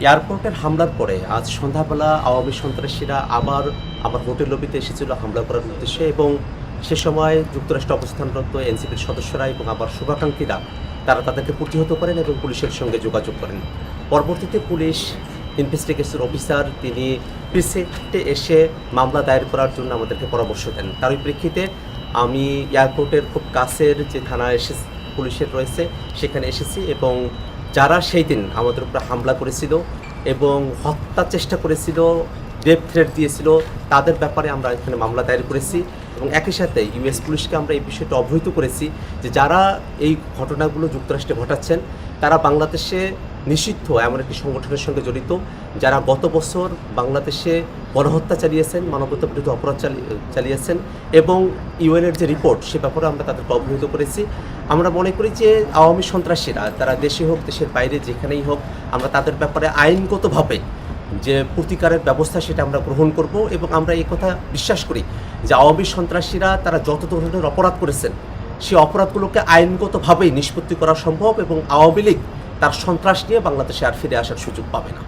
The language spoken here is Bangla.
এয়ারপোর্টের হামলার পরে আজ সন্ধ্যাবেলা আওয়ামী সন্ত্রাসীরা আবার আমার হোটেল লবিতে এসেছিল হামলা করার উদ্দেশ্যে এবং সে সময় যুক্তরাষ্ট্রে অবস্থানরত এনসিপির সদস্যরা এবং আবার শুভাকাঙ্ক্ষীরা তারা তাদেরকে প্রতিহত করেন এবং পুলিশের সঙ্গে যোগাযোগ করেন। পরবর্তীতে পুলিশ ইনভেস্টিগেশন অফিসার তিনি প্রিসেক্টে এসে মামলা দায়ের করার জন্য আমাদেরকে পরামর্শ দেন। তারই প্রেক্ষিতে আমি এয়ারপোর্টের খুব কাছের যে থানা পুলিশের রয়েছে সেখানে এসেছি এবং যারা সেই দিন আমাদের উপরে হামলা করেছিল এবং হত্যার চেষ্টা করেছিল, রেপ থ্রেট দিয়েছিল, তাদের ব্যাপারে আমরা এখানে মামলা দায়ের করেছি এবং একই সাথে ইউএস পুলিশকে আমরা এই বিষয়টা অবহিত করেছি যে যারা এই ঘটনাগুলো যুক্তরাষ্ট্রে ঘটাচ্ছেন তারা বাংলাদেশে নিষিদ্ধ এমন একটি সংগঠনের সঙ্গে জড়িত, যারা গত বছর বাংলাদেশে গণহত্যা চালিয়েছেন, মানবতা বিরোধী অপরাধ চালিয়েছেন এবং ইউএনের যে রিপোর্ট সে ব্যাপারে আমরা তাদেরকে অবহিত করেছি। আমরা মনে করি যে আওয়ামী সন্ত্রাসীরা তারা দেশে হোক দেশের বাইরে যেখানেই হোক আমরা তাদের ব্যাপারে আইনগতভাবে যে প্রতিকারের ব্যবস্থা সেটা আমরা গ্রহণ করব এবং আমরা এই কথা বিশ্বাস করি যে আওয়ামী সন্ত্রাসীরা তারা যত ধরনের অপরাধ করেছেন সেই অপরাধগুলোকে আইনগতভাবেই নিষ্পত্তি করা সম্ভব এবং আওয়ামী লীগ তার সন্ত্রাস নিয়ে বাংলাদেশে আর ফিরে আসার সুযোগ পাবে না।